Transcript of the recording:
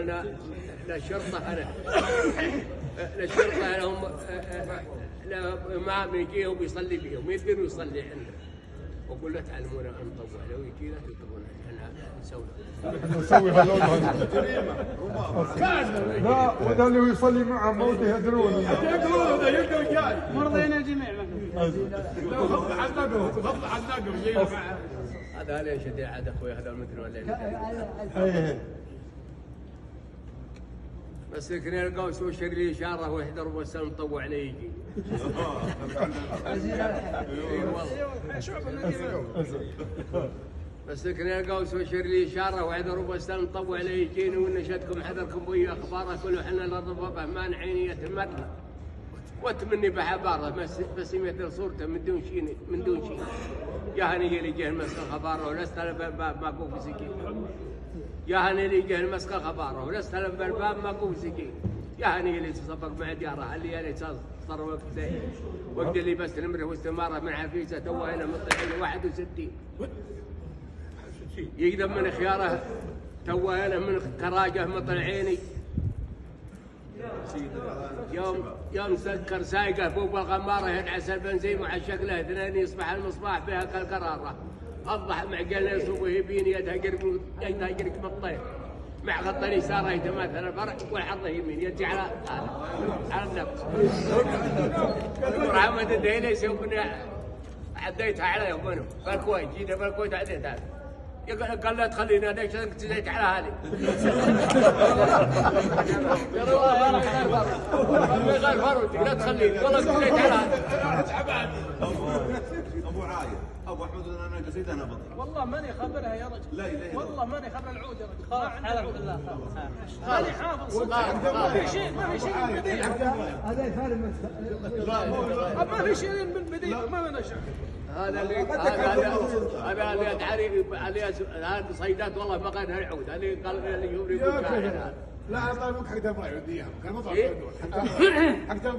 لنا للشرطة للشرطة لهم إمام يجيهم ويصلي بيهم يقدروا يصلي عنده. وأقول له تعلمونا أن نطوع لو يجينا تطلبون احنا نسوي جريمة. لا وده اللي يصلي معهم موته يدرون هذا يلقى جاي مرضين الجميع غض عن نقر هذا ليش شديد عاد اخوي هذا المدري ولا بس يمكن يلقوا يسوي شر لي اشاره ويحضر بس مطوع عليه يجي. بس يمكن يلقوا يسوي شر لي اشاره ويحضر بس مطوع عليه يجيني ونشدكم حذركم بي اخباره كله احنا الرضبه مانعين يتمثل واتمني بحباره بس يمثل صورته من دون شيء جاهني اللي جه المسك خباره ولست الباب ما في سكين. جاهني اللي جه المسك خباره ولست الباب ما في سكين. جاهني اللي تصبق مع دياره اللي صار وقت اللي بس نمره واستماره من عفيسه توه هنا مطلعين 61 يقدم من خياره توه هنا من كراجه مطلعيني. يوم سكر سايقه فوق الغماره يدعس البنزين وعلى شكله اثنين يصبح المصباح بها كالقراره. اضح معقل يصوب يبين يدها قرق بالطير مع خط اليسار يتماثل الفرع والحظ يمين يجي على النفس. محمد الدهيلي يسوي عديتها عليه ومنه بالكويت جينا بالكويت عديتها قال لا تخليني ليش تزيت على هذه؟ غير فروتي لا تخليني والله تزيت على هذه. ابو عايد ابو احمد انا قصيد انا بطل والله ماني خبرها يا رجل. لا اله والله ماني خبر العود يا رجل. خلاص حلف بالله ماني حافظ ما في شيء من بديع. هذا يفعل ما في شيء من بديع ما نشأ. هذا اللي تعرف هذه صيدات والله ما قالها العود اللي قال اللي يقول لا طيب حق دبر عوديه كان مطعم حق دبر